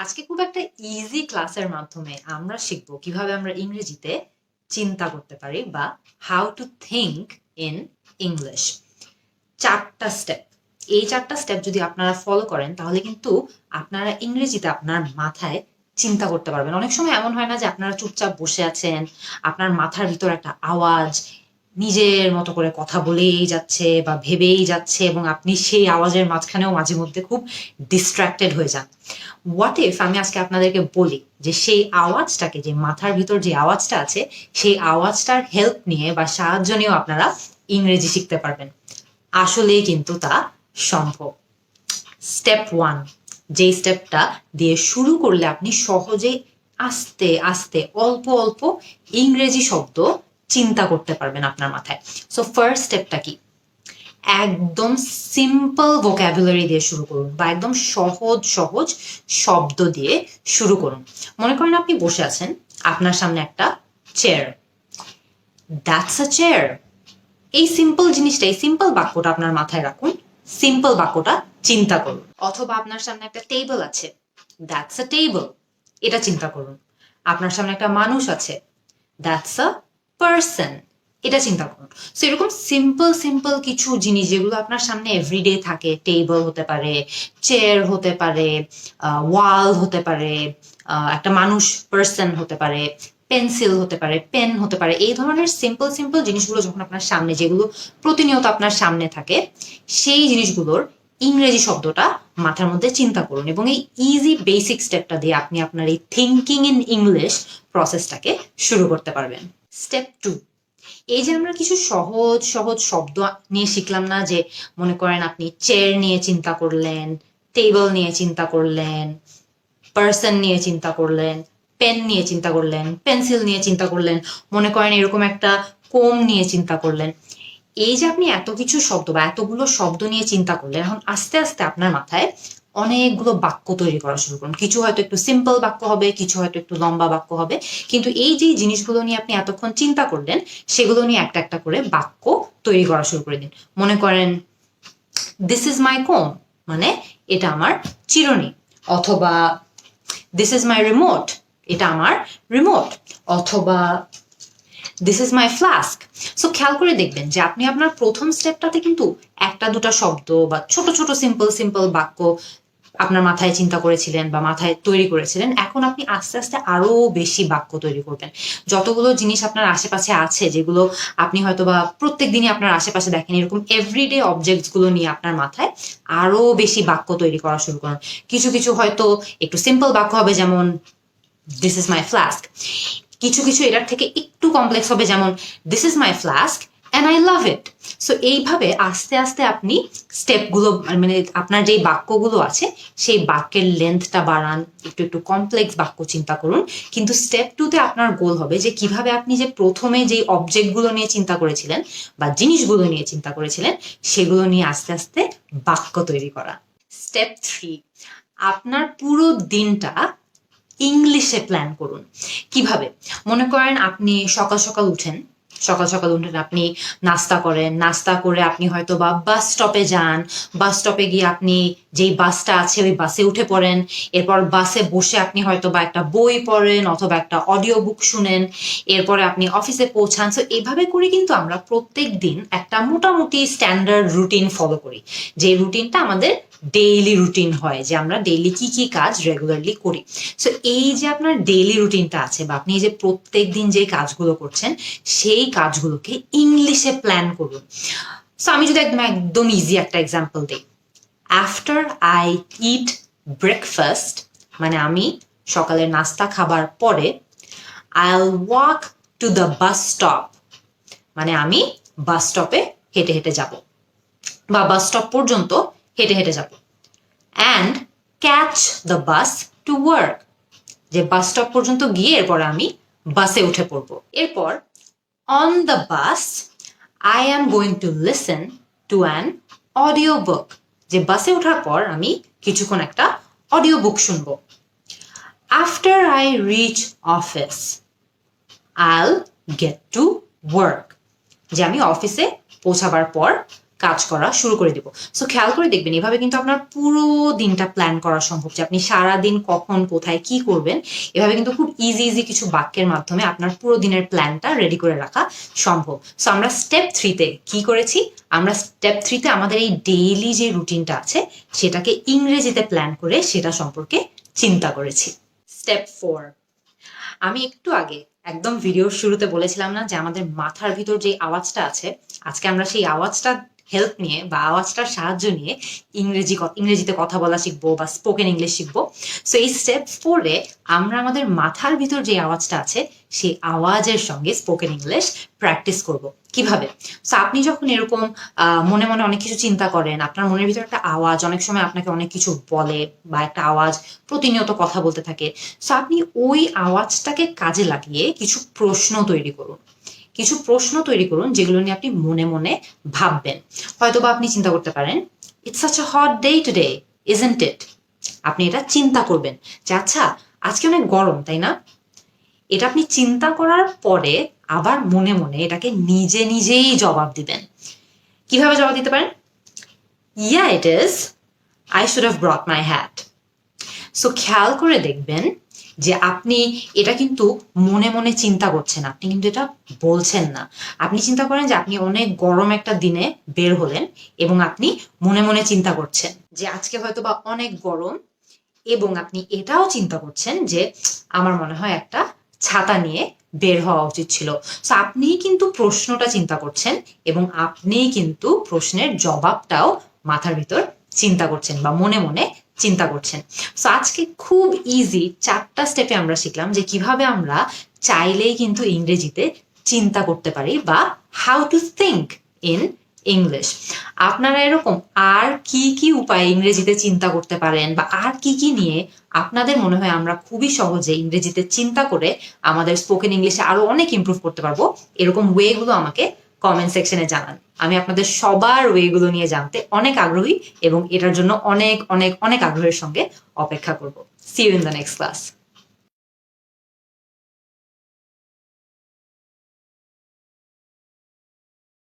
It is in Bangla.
আজকে খুব একটা ইজি ক্লাসের মাধ্যমে আমরা শিখবো কিভাবে আমরা ইংরেজিতে চিন্তা করতে পারি বা how to think in English. চারটা স্টেপ। এই চারটা স্টেপ যদি আপনারা ফলো করেন তাহলে কিন্তু আপনারা ইংরেজিতে আপনার মাথায় চিন্তা করতে পারবেন। অনেক সময় এমন হয় না যে আপনারা চুপচাপ বসে আছেন, আপনার মাথার ভিতর একটা আওয়াজ নিজের মতো করে কথা বলেই যাচ্ছে বা ভেবেই যাচ্ছে এবং আপনি সেই আওয়াজের মাঝখানেও মাঝে মধ্যে খুব ডিস্ট্রাক্টেড হয়ে যান। হোয়াট ইফ আমি আজকে আপনাদেরকে বলি যে সেই আওয়াজটাকে, যে মাথার ভিতর যে আওয়াজটা আছে, সেই আওয়াজটার হেল্প নিয়ে বা সাহায্য নিয়েও আপনারা ইংরেজি শিখতে পারবেন। আসলেই কিন্তু তা সম্ভব। স্টেপ ওয়ান, যেই স্টেপটা দিয়ে শুরু করলে আপনি সহজেই আস্তে আস্তে অল্প অল্প ইংরেজি শব্দ চিন্তা করতে পারবেন আপনার মাথায়। সো ফার্স্ট স্টেপটা কি? একদম সিম্পল ভোক্যাবুলারি দিয়ে শুরু করুন বা একদম সহজ সহজ শব্দ দিয়ে শুরু করুন। মনে করেন আপনি বসে আছেন, আপনার সামনে একটা চেয়ার। That's a chair. এই সিম্পল জিনিসটা, এই সিম্পল বাক্যটা আপনার মাথায় রাখুন, সিম্পল বাক্যটা চিন্তা করুন। অথবা আপনার সামনে একটা টেবিল আছে, দ্যাটস আ টেবিল, এটা চিন্তা করুন। আপনার সামনে একটা মানুষ আছে, দ্যাটস আ পার্সন, এটা চিন্তা করুন। সো এরকম সিম্পল সিম্পল কিছু জিনিস যেগুলো আপনার সামনে এভরিডে থাকে, টেবিল হতে পারে, চেয়ার হতে পারে, ওয়াল হতে পারে, একটা মানুষ পার্সন হতে পারে, পেন্সিল হতে পারে, পেন হতে পারে, এই ধরনের সিম্পল সিম্পল জিনিসগুলো যখন আপনার সামনে, যেগুলো প্রতিনিয়ত আপনার সামনে থাকে, সেই জিনিসগুলোর ইংরেজি শব্দটা মাথার মধ্যে চিন্তা করুন এবং এই ইজি বেসিক স্টেপটা দিয়ে আপনি আপনার এই থিঙ্কিং ইন ইংলিশ প্রসেসটাকে শুরু করতে পারবেন। স্টেপ টু, এই যে আমরা কিছু সহজ সহজ শব্দ নিয়ে শিখলাম না, যে মনে করেন আপনি চেয়ার নিয়ে চিন্তা করলেন, টেবিল নিয়ে চিন্তা করলেন, পার্সন নিয়ে চিন্তা করলেন, পেন নিয়ে চিন্তা করলেন, পেন্সিল নিয়ে চিন্তা করলেন, মনে করেন এরকম একটা কোম নিয়ে চিন্তা করলেন। এই যে আপনি এত কিছু শব্দ বা এতগুলো শব্দ নিয়ে চিন্তা করলেন, এখন আস্তে আস্তে আপনার মাথায় অনেকগুলো বাক্য তৈরি করা শুরু করুন। কিছু হয়তো একটু সিম্পল বাক্য হবে, কিছু হয়তো একটু লম্বা বাক্য হবে, কিন্তু এই যে জিনিসগুলো নিয়ে আপনি এতক্ষণ চিন্তা করলেন, সেগুলো নিয়ে একটা একটা করে বাক্য তৈরি করা শুরু করে দিন। মনে করেন দিস ইজ মাই কোম, মানে এটা আমার চিরুনি। অথবা দিস ইজ মাই রিমোট, এটা আমার রিমোট। অথবা this is my flask. So খেয়াল করে দেখবেন যে আপনি আপনার প্রথম স্টেপটাতে কিন্তু একটা দুটা শব্দ বা ছোট ছোট সিম্পল সিম্পল বাক্য আপনার মাথায় চিন্তা করেছিলেন বা মাথায় তৈরি করেছিলেন। এখন আপনি আস্তে আস্তে আরো বেশি বাক্য তৈরি করবেন। যতগুলো জিনিস আপনার আশেপাশে আছে, যেগুলো আপনি হয়তো বা প্রত্যেক দিনই আপনার আশেপাশে দেখেন, এরকম এভরিডে অবজেক্টস গুলো নিয়ে আপনার মাথায় আরো বেশি বাক্য তৈরি করা শুরু করুন। কিছু কিছু হয়তো একটু সিম্পল বাক্য হবে, যেমন দিস ইজ মাই ফ্লাস্ক। কিছু কিছু এটার থেকে একটু কমপ্লেক্স হবে, যেমন this is my flask and I love it. So এইভাবে আস্তে আস্তে আপনি স্টেপগুলো, মানে আপনার যে বাক্যগুলো আছে সেই বাক্যের লেন্থটা বাড়ান, একটু একটু কমপ্লেক্স বাক্য চিন্তা করুন। কিন্তু স্টেপ টুতে আপনার গোল হবে যে কিভাবে আপনি যে প্রথমে যে অবজেক্টগুলো নিয়ে চিন্তা করেছিলেন বা জিনিসগুলো নিয়ে চিন্তা করেছিলেন, সেগুলো নিয়ে আস্তে আস্তে বাক্য তৈরি করা। স্টেপ থ্রি, আপনার পুরো দিনটা ইংলিশে প্ল্যান করুন। কিভাবে? মনে করেন আপনি সকাল সকাল উঠেন, সকাল সকাল উঠেন, আপনি নাস্তা করেন, নাস্তা করে আপনি হয়তো বা বাস স্টপে যান, বাস স্টপে গিয়ে আপনি যেই বাসটা আছে ওই বাসে উঠে পড়েন। এরপর বাসে বসে আপনি হয়তো বা একটা বই পড়েন অথবা একটা অডিও বুক শুনেন। এরপরে আপনি অফিসে পৌঁছান। সো এইভাবে করে কিন্তু আমরা প্রত্যেক দিন একটা মোটামুটি স্ট্যান্ডার্ড রুটিন ফলো করি, যে রুটিনটা আমাদের ডেইলি রুটিন হয়, যে আমরা ডেইলি কি কি কাজ রেগুলারলি করি। সো এই যে আপনার ডেইলি রুটিনটা আছে বা আপনি যে প্রত্যেক দিন যে কাজগুলো করছেন, সেই কাজগুলোকে ইংলিশে প্ল্যান করুন। সো আমি যদি একদম একদম ইজি একটা এক্সাম্পল দিই, আফটার আই ইট ব্রেকফাস্ট, মানে আমি সকালের নাস্তা খাবার পরে, আইল walk to the bus stop, মানে আমি বাস স্টপে হেঁটে হেঁটে যাব বা বাস স্টপ পর্যন্ত হেঁটে হেঁটে যাব। And catch the bus to work, যে বাস স্টপ পর্যন্ত গিয়ে এরপর আমি বাসে উঠে পড়বো। এরপর on the bus I am going to listen to an audio book, যে বাসে ওঠার পর আমি কিছুক্ষণ একটা অডিও বুক শুনবো। আফটার আই রিচ অফিস আইল গেট টু ওয়ার্ক, যে আমি অফিসে পৌঁছাবার পর কাজ করা শুরু করে দিব। সো খেয়াল করে দেখবেন, এভাবে কিন্তু আপনার পুরো দিনটা প্ল্যান করা সম্ভব, যে আপনি সারাদিন কখন কোথায় কি করবেন। এভাবে কিন্তু খুব ইজি ইজি কিছু বাক্যের মাধ্যমে আপনার পুরো দিনের প্ল্যানটা রেডি করে রাখা সম্ভব। সো আমরা স্টেপ 3-তে কি করেছি, আমরা স্টেপ 3-তে আমাদের এই ডেইলি যে রুটিনটা আছে সেটাকে ইংরেজিতে প্ল্যান করে সেটা সম্পর্কে চিন্তা করেছি। স্টেপ 4, আমি একটু আগে একদম ভিডিওর শুরুতে বলেছিলাম না যে আমাদের মাথার ভিতর যে আওয়াজটা আছে, আজকে আমরা সেই আওয়াজটা হেল্প নিয়ে বা আওয়াজটার সাহায্য নিয়ে ইংরেজিতে কথা বলা শিখবো বা স্পোকেন ইংলিশ শিখবো। সো এই স্টেপ 4-এ আমরা আমাদের মাথার ভিতর যে আওয়াজটা আছে সেই আওয়াজের সঙ্গে স্পোকেন ইংলিশ প্র্যাকটিস করব। কিভাবে? সো আপনি যখন এরকম মনে মনে অনেক কিছু চিন্তা করেন, আপনার মনের ভিতর একটা আওয়াজ অনেক সময় আপনাকে অনেক কিছু বলে বা একটা আওয়াজ প্রতিনিয়ত কথা বলতে থাকে। সো আপনি ওই আওয়াজটাকে কাজে লাগিয়ে কিছু প্রশ্ন তৈরি করুন। কিছু প্রশ্ন তৈরি করুন যেগুলো নিয়ে আপনি মনে মনে ভাববেন। হয়তো বা আপনি চিন্তা করতে পারেন, it's such a hot day today, isn't it? আপনি এটা চিন্তা করবেন যে আচ্ছা, আজকে অনেক গরম, তাই না? এটা আপনি চিন্তা করার পরে আবার মনে মনে এটাকে নিজে নিজেই জবাব দিবেন। কিভাবে জবাব দিতে পারেন? Yeah it is, I should have brought my hat. So খেয়াল করে দেখবেন যে আপনি এটা কিন্তু মনে মনে চিন্তা করছেন, আপনি কিন্তু এটা বলছেন না। আপনি চিন্তা করেন যে আপনি অনেক গরম একটা দিনে বের হলেন এবং আপনি মনে মনে চিন্তা করছেন যে আজকে হয়তো বা অনেক গরম, এবং আপনি এটাও চিন্তা করছেন যে আমার মনে হয় একটা ছাতা নিয়ে বের হওয়া উচিত ছিল। সো আপনিই কিন্তু প্রশ্নটা চিন্তা করছেন এবং আপনিই কিন্তু প্রশ্নের জবাবটাও মাথার ভিতর চিন্তা করছেন বা মনে মনে চিন্তা করছেন। সো আজকে খুব ইজি 4টা স্টেপে আমরা শিখলাম যে কিভাবে আমরা চাইলেই কিন্তু ইংরেজিতে চিন্তা করতে পারি বা how to think in English. আপনারা এরকম আর কি কি উপায়ে ইংরেজিতে চিন্তা করতে পারেন বা আর কি কি নিয়ে আপনাদের মনে হয় আমরা খুবই সহজে ইংরেজিতে চিন্তা করে আমাদের স্পোকেন ইংলিশে আরো অনেক ইমপ্রুভ করতে পারবো, এরকম ওয়েগুলো আমাকে কমেন্ট সেকশনে জানান। আমি আপনাদের সবার ওয়েগুলো নিয়ে জানতে অনেক আগ্রহী এবং এটার জন্য অনেক অনেক অনেক আগ্রহের সঙ্গে অপেক্ষা করব। See you in the next class.